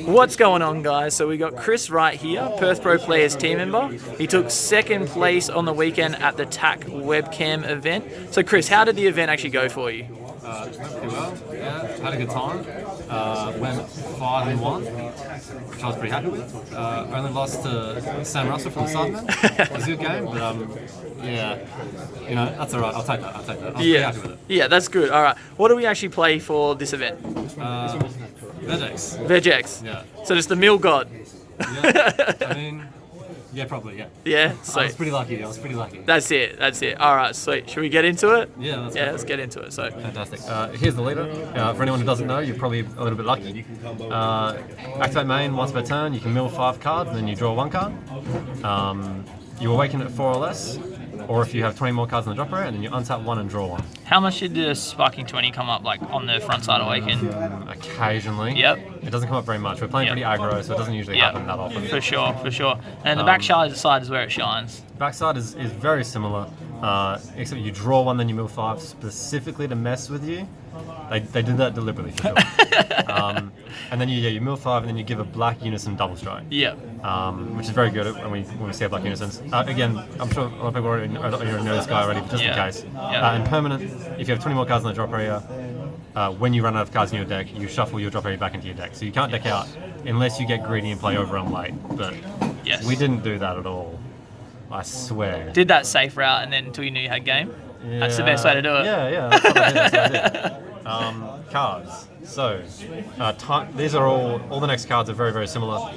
What's going on, guys? So we got Chris Wright here, Perth Pro Players team member. He took second place on the weekend at the TAK webcam event. So Chris, how did the event actually go for you? Pretty well, yeah, had a good time. Went 5-1, which I was pretty happy with. Only lost to Sam Russell from the Sidemen. It was a good game, but yeah, you know, that's alright, I'll take that. I was pretty happy with it. Yeah, that's good. Alright, what do we actually play for this event? Vegeks. Vegeks. Yeah. So just the meal god. Yeah, I mean, yeah, probably, yeah. Yeah, I sweet. was pretty lucky, That's it. Alright, sweet. Should we get into it? Yeah, let's get into it. So fantastic. Here's the leader. For anyone who doesn't know, you're probably a little bit lucky. Activate main once per turn. You can mill 5 cards, and then you draw 1 card. You awaken at 4 or less, or if you have 20 more cards in the drop area, and then you untap 1 and draw 1. how much did the Sparking 20 come up like on the front side awaken? Occasionally. Yep. It doesn't come up very much. We're playing pretty aggro, so it doesn't usually happen that often. For sure. And the back side is where it shines. Backside is very similar, except you draw 1, then you mill 5 specifically to mess with you. They did that deliberately, for sure. And then you mill 5, and then you give a black unison double strike. Yeah. Which is very good when we see black unisons. Again, I'm sure a lot of people already know this guy already, but just in case. In permanent, if you have 20 more cards in the drop area, when you run out of cards in your deck, you shuffle your drop area back into your deck. So you can't deck out unless you get greedy and play overrun late. But we didn't do that at all. I swear. Did that safe route and then until you knew you had game? Yeah. That's the best way to do it. Yeah. That's what I did. Cards. So, these are all the next cards are very, very similar.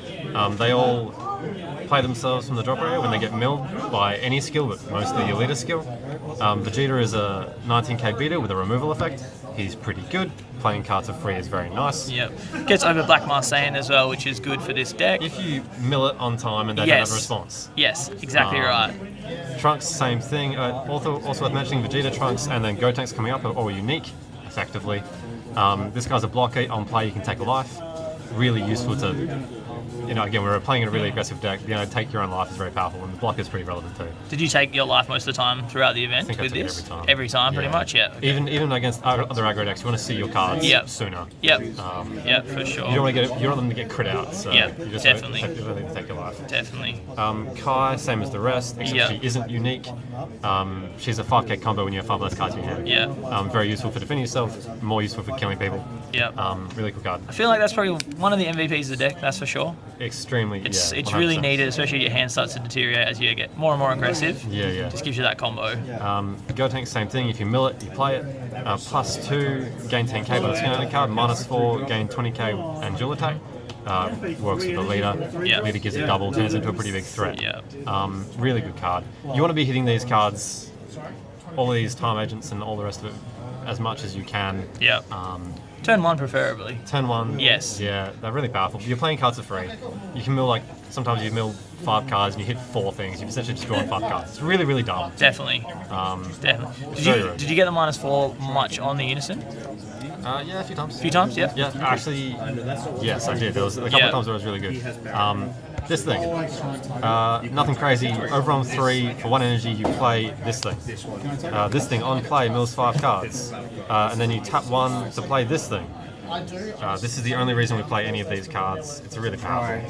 They all play themselves from the drop area when they get milled by any skill, but mostly your leader skill. Vegeta is a 19k beater with a removal effect. He's pretty good. Playing cards for free is very nice. Yep. Gets over Black Marseille as well, which is good for this deck. If you mill it on time and they don't have a response. Yes, exactly right. Trunks, same thing. Also worth mentioning, Vegeta, Trunks, and then Gotenks coming up are all unique, effectively. This guy's a blocker. On play, you can take a life. Really useful to, again, we're playing in a really aggressive deck. Take your own life is very powerful, and the blocker is pretty relevant too. Did you take your life most of the time throughout the event with this? Every time, pretty much, yeah. Okay. Even against other aggro decks, you want to see your cards sooner. Yep. For sure. You don't want them to get crit out, so you just definitely. Need to take your life. Definitely. Kai, same as the rest, except she isn't unique. She's a 5k combo when you have 5 less cards in your hand. Yeah. Very useful for defending yourself, more useful for killing people. Yeah. Really cool card. I feel like that's probably one of the MVPs of the deck, that's for sure. Extremely, It's really needed, especially your hand starts to deteriorate as you get more and more aggressive. Yeah. Just gives you that combo. Gotenks, same thing. If you mill it, you play it. +2, gain 10k with a skin on the card. -4, gain 20k and dual attack. Works with the leader. Leader gives it double, turns into a pretty big threat. Really good card. You want to be hitting these cards, all of these time agents and all the rest of it, as much as you can. Turn 1 preferably. Turn 1. Yes. Yeah, they're really powerful. You're playing cards for free. You can mill sometimes you mill 5 cards and you hit 4 things. You've essentially just drawn 5 cards. It's really, really dumb. Definitely. Did you get the -4 much on the Unison? Yeah, a few times. Yeah. Yeah, actually, yes, I did. There was a couple of times where it was really good. This thing, nothing crazy. Overrun 3 for 1 energy. You play this thing. This thing on play mills 5 cards, and then you tap 1 to play this thing. This is the only reason we play any of these cards. It's really powerful.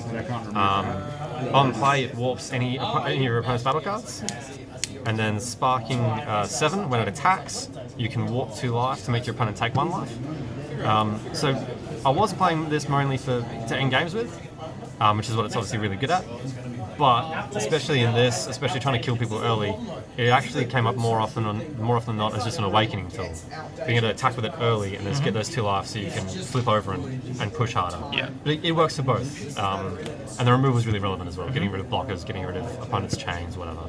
On play, it warps any of your opponent's battle cards. And then Sparking 7, when it attacks, you can warp 2 life to make your opponent take 1 life. So I was playing this mainly to end games with, which is what it's obviously really good at. But especially in this, especially trying to kill people early, it actually came up more often than not as just an awakening tool. Being able to attack with it early and just get those 2 lives so you can flip over and push harder. But it works for both. And the removal is really relevant as well, getting rid of blockers, getting rid of opponents' chains, whatever.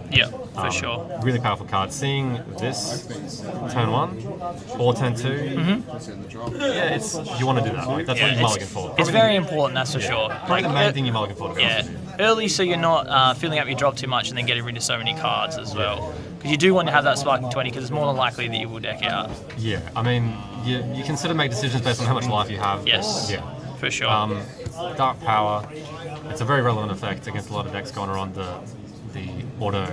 For sure. Really powerful card. Seeing this turn 1 or turn 2, you want to do that. Like, that's what you mulligan for. It's very important, that's for sure. Probably the main thing you mulligan for, to be honest. Early, so you're not filling up your drop too much and then getting rid of so many cards as well. Because you do want to have that Sparking 20 because it's more than likely that you will deck out. Yeah, I mean, you can sort of make decisions based on how much life you have. Yes, for sure. Dark Power, it's a very relevant effect against a lot of decks going around the auto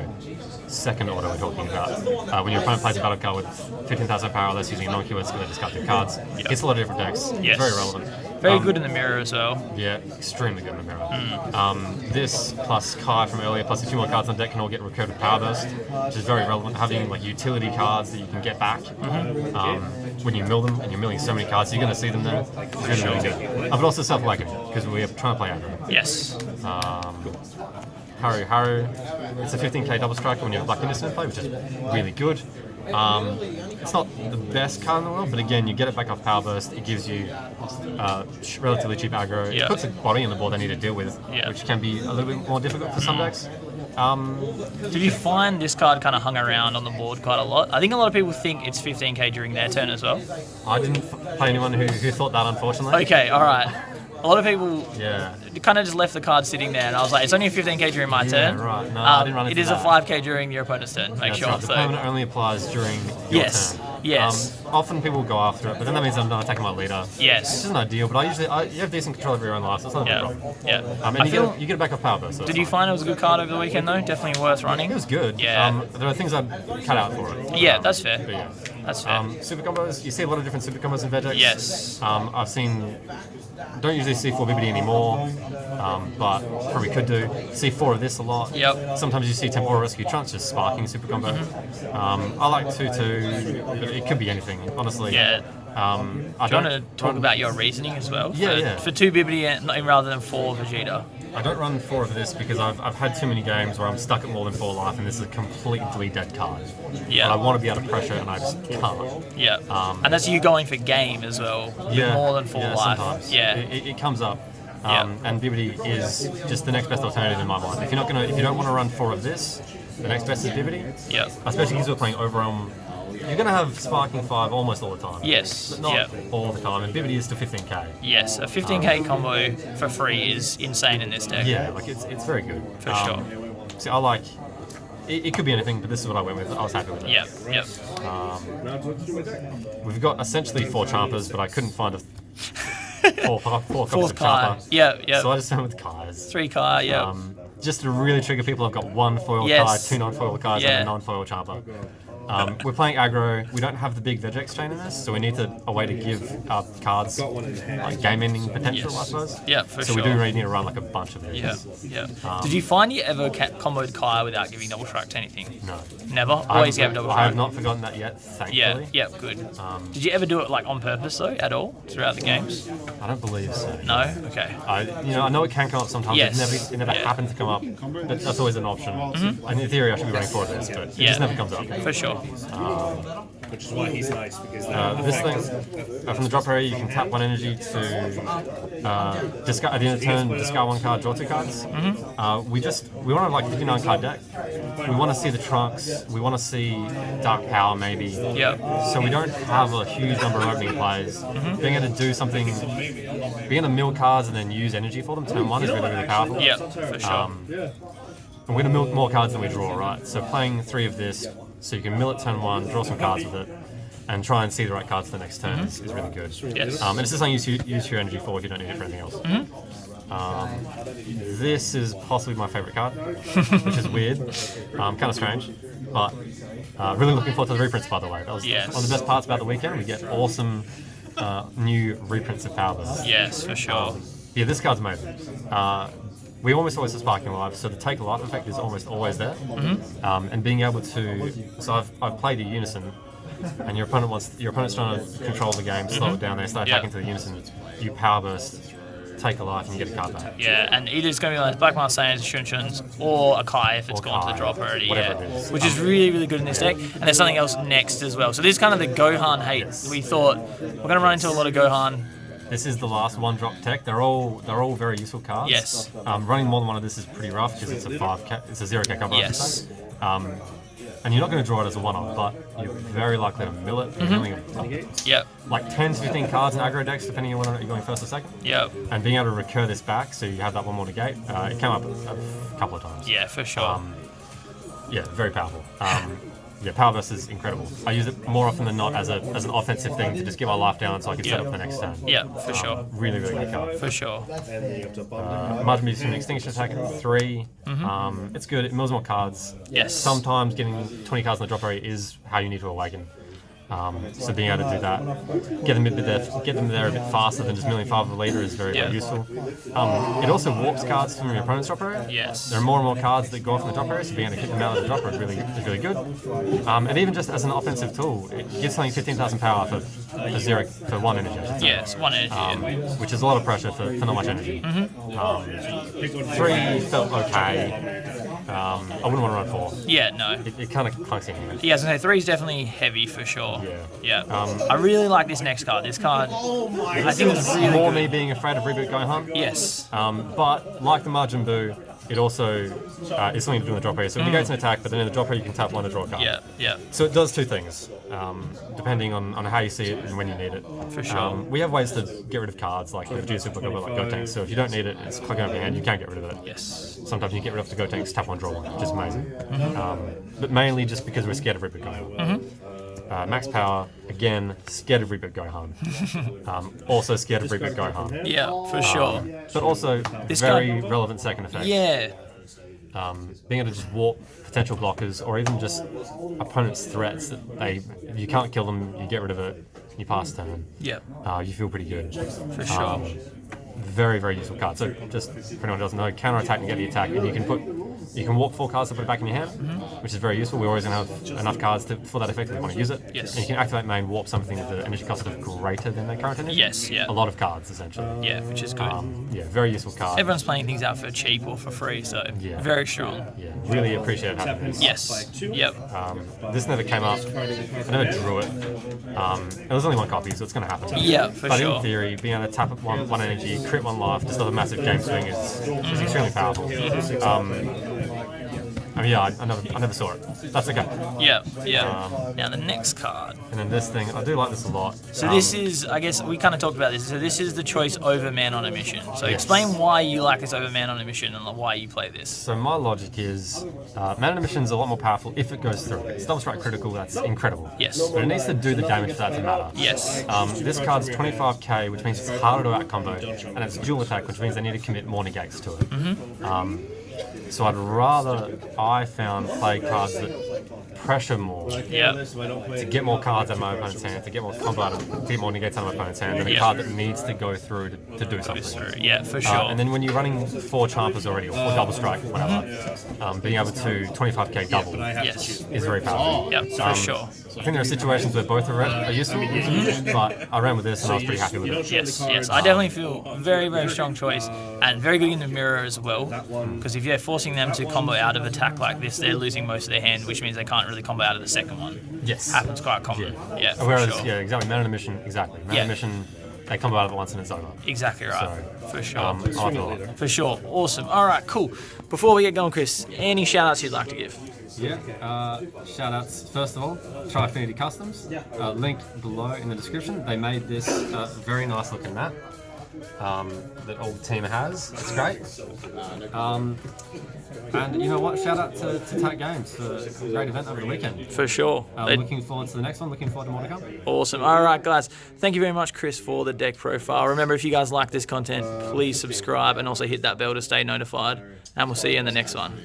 second order we're talking about. When your opponent plays a battle card with 15,000 power or less using a non-keyword skill, they discard 2 cards. It's a lot of different decks. Yes. Very relevant. Very good in the mirror as well. Yeah, extremely good in the mirror. This plus Kai from earlier, plus a few more cards on deck can all get recurred with Powerburst, which is very relevant. Having like utility cards that you can get back when you mill them, and you're milling so many cards, you're going to see them there. It's really good. But also self-awaken, because we're trying to play aggro. Yes. Haru. It's a 15k double striker when you have Black Innocent in play, which is really good. It's not the best card in the world, but again, you get it back off Powerburst. It gives you relatively cheap aggro. It puts a body on the board they need to deal with, which can be a little bit more difficult for some decks. Did you find this card kind of hung around on the board quite a lot? I think a lot of people think it's 15k during their turn as well. I didn't play anyone who thought that, unfortunately. Okay, all right. A lot of people Yeah. kind of just left the card sitting there, and I was like, it's only a 15k during my turn. Right. No, I didn't run into It is that. a 5k during your opponent's turn. Make That's sure. right. The So permanent only applies during your Yes. turn. Yes. Often people will go after it, but then that means I'm not attacking my leader. Which yes. isn't ideal, but you have decent control over your own life, so it's not a big Yeah. problem. Yeah. And I you, feel. you get it back off Powerburst. So Did you find it was a good card over the weekend though? Definitely worth running. It was good. Yeah. There are things I'd cut out for it. Yeah, that's fair. But yeah. That's fair. Super combos, you see a lot of different super combos in Vegeks. Yes. I've seen, don't usually see 4 BBD anymore, but probably could do. See 4 of this a lot. Yep. Sometimes you see Temporal Rescue Trunks just sparking a super combo. I like 2/2, but it could be anything, honestly. Yeah. I Do you want to talk about your reasoning as well? Yeah, For 2 Bibbidi rather than 4 Vegeta. I don't run 4 of this because I've had too many games where I'm stuck at more than 4 life, and this is a completely dead card. Yeah. But I want to be able to pressure, and I just can't. Yeah. And that's you going for game as well. Yeah, More than 4 life. Sometimes. Yeah. It comes up. Yeah. And Bibbidi is just the next best alternative in my mind. If you don't want to run 4 of this, the next best is Bibbidi. Yeah. Especially because we're playing Overwhelm. You're going to have Sparking 5 almost all the time. Yes. But not Yeah. all the time. And Bibbidi is to 15k. Yes. A 15k combo for free is insane in this deck. Yeah, like it's very good. For sure. See, I like. It could be anything, but this is what I went with. I was happy with it. Yep. Yep. We've got essentially 4 Champers, but I couldn't find four copies Fourth of Kai. Champer. Yeah. Yeah. So I just went with Kai's. 3 Kai. Yeah. Just to really trigger people, I've got 1 foil Yes. Kai, 2 non-foil Kais, Yeah. and a non-foil Champer. We're playing aggro. We don't have the big Vegeks chain in this, so we need a way to give our cards like game-ending potential, Yes. I suppose. Yeah, for so sure. we do really need to run like a bunch of these. Yeah. Yeah. Did you find you ever comboed Kai without giving double strike to anything? No. Never. Always gave double I strike. have not forgotten that yet, thankfully. Yeah. Yeah. Good. Did you ever do it like on purpose though, at all throughout the games? I don't believe so. No. Okay. I know it can come up sometimes. Yes. It never Yeah. happened to come up, but that's always an option. And in theory, I should be running 4 of this, but it just never comes up. For sure. Which is why he's nice, because This thing, from the drop area, you can tap 1 energy to discard at the end of the turn, discard 1 card, draw 2 cards. We want to like 59 card deck. We want to see the Trunks. We want to see Dark Power maybe. Yeah. So we don't have a huge number of opening plays. Being able to do something, being able to mill cards and then use energy for them, turn 1 is really, really powerful. Yeah. For sure. And we're going to mill more cards than we draw, right? So playing 3 of this, so you can mill it turn 1, draw some cards with it, and try and see the right cards for the next turn is really good. Yes. And it's just something you use your energy for if you don't need it for anything else. This is possibly my favourite card, which is weird, kind of strange, but really looking forward to the reprints, by the way. That was Yes. one of the best parts about the weekend. We get awesome new reprints of Powerburst. Yes, for sure. Yeah, this card's amazing. We almost always have Sparking Life, so the take life effect is almost always there. And being able to, so I've played a Unison, and your opponent's trying to control the game, slow it down, they start attacking to the Unison, you Powerburst, take a life, and you get a card back. Yeah, and either it's going to be like Black Mask Saiyans, Shunchuns, or a Kai if it's Or gone to Kai, the drop already. whatever Yeah. it is. Which is really, really good in this deck. And there's something else next as well. So this is kind of the Gohan hate. Yes. We thought we're going to run into a lot of Gohan. This is the last 1-drop tech. They're all very useful cards. Yes. Running more than one of this is pretty rough because it's a 0k cover. Yes. And you're not going to draw it as a 1-off, but you're very likely to mill it. You're milling Yep. like 10 to 15 cards in aggro decks, depending on whether or not you're going first or second. Yep. And being able to recur this back, so you have that 1 more negate, it came up a couple of times. Yeah, for sure. Yeah, very powerful. yeah, Powerburst is incredible. I use it more often than not as an offensive thing to just get my life down so I can set up the next turn. Yeah, for sure. Really, really good card. For sure. Margin Boost an Extinction attack at 3. It's good. It mills more cards. Yes. Sometimes getting 20 cards in the drop area is how you need to awaken. So being able to do that, get them there a bit faster than just milling 5 of a leader is very, very useful. It also warps cards from your opponent's drop area. Yes. There are more and more cards that go off from the drop area, so being able to kick them out of the drop area is really good. And even just as an offensive tool, it gives something 15,000 power for 1 energy. Yes, 1 energy. Which is a lot of pressure for not much energy. 3 felt okay. I wouldn't want to run 4. Yeah, no. It kind of clunks in here. Yeah, so 3 is definitely heavy for sure. Yeah. I really like this next card. This card, I think it's really more good. me being afraid of Reboot going home. Yes. But like the Margin Boo, it also is something to do in the drop area. So it negates an attack, but then in the drop area you can tap 1 to draw a card. Yeah. So it does 2 things, depending on how you see it and when you need it. For sure. We have ways to get rid of cards like the Vegeks Deck Profile, like Go Tanks. So if you don't need it, it's clicking up your hand, you can get rid of it. Yes. Sometimes you get rid of the Go Tanks, tap 1, draw 1, which is amazing. But mainly just because we're scared of Reboot going home. Max power, again, scared of Reboot going home. Also scared of Reboot going home. Yeah, for sure. But also very relevant second effect. Yeah. Being able to just warp potential blockers or even just opponents' threats that if you can't kill them, you get rid of it, you pass turn. Yeah. You feel pretty good. For sure. Very, very useful card. So just for anyone who doesn't know, counter attack and get the attack, and you can warp 4 cards to put it back in your hand, which is very useful. We're always going to have enough cards for that effect if we want to use it. Yes. And you can activate main, warp something with the energy cost of greater than their current energy. Yes, yeah. A lot of cards, essentially. Yeah, which is good. Yeah, very useful card. Everyone's playing things out for cheap or for free, so very strong. Yeah, really appreciate having this. Yes. Yep. This never came up. I never drew it. There was only 1 copy, so it's going to happen. Yeah, for but sure. in theory, being able to tap up one energy, crit 1 life, just have a massive game swing is extremely powerful. I never saw it. That's okay. Yeah. Now the next card. And then this thing, I do like this a lot. So this is, I guess we kind of talked about this. So this is the choice over Man on a Mission. So explain why you like this over Man on a Mission and why you play this. So my logic is, Man on a Mission is a lot more powerful if it goes through. It's double strike critical, that's incredible. Yes. But it needs to do the damage for that to matter. Yes. This card's 25k, which means it's harder to out-combo, and it's dual attack, which means they need to commit more negates to it. So I'd rather, play cards that pressure more to get more cards out of my opponent's hand, to get more combo out of, to get more negates out of my opponent's hand, than a card that needs to go through to do something. Yeah, for sure. And then when you're running 4 Champers already, or 4 double strike, whatever, being able to 25k double is very powerful. Yeah, for sure. I think there are situations where both are useful, but I ran with this and I was pretty happy with it. Yes. I definitely feel very, very strong choice and very good in the mirror as well. Because if you're forcing them to combo out of attack like this, they're losing most of their hand, which means they can't really combo out of the second one. Yes. Happens quite common. Yeah, for Whereas, sure. exactly. Man on a Mission, exactly. Man on a Mission, they combo out of it once and it's over. Exactly right. For sure. I like it a lot. For sure. Awesome. All right, cool. Before we get going, Chris, any shout-outs you'd like to give? Yeah, shout outs first of all, Tri-Affinity Customs, linked below in the description. They made this very nice looking map that all the team has. It's great. And you know what, shout out to TAK Games for a great event over the weekend. For sure. Looking forward to the next one, looking forward to more to come. Awesome. All right, guys. Thank you very much, Chris, for the deck profile. Remember, if you guys like this content, please subscribe and also hit that bell to stay notified. And we'll see you in the next one.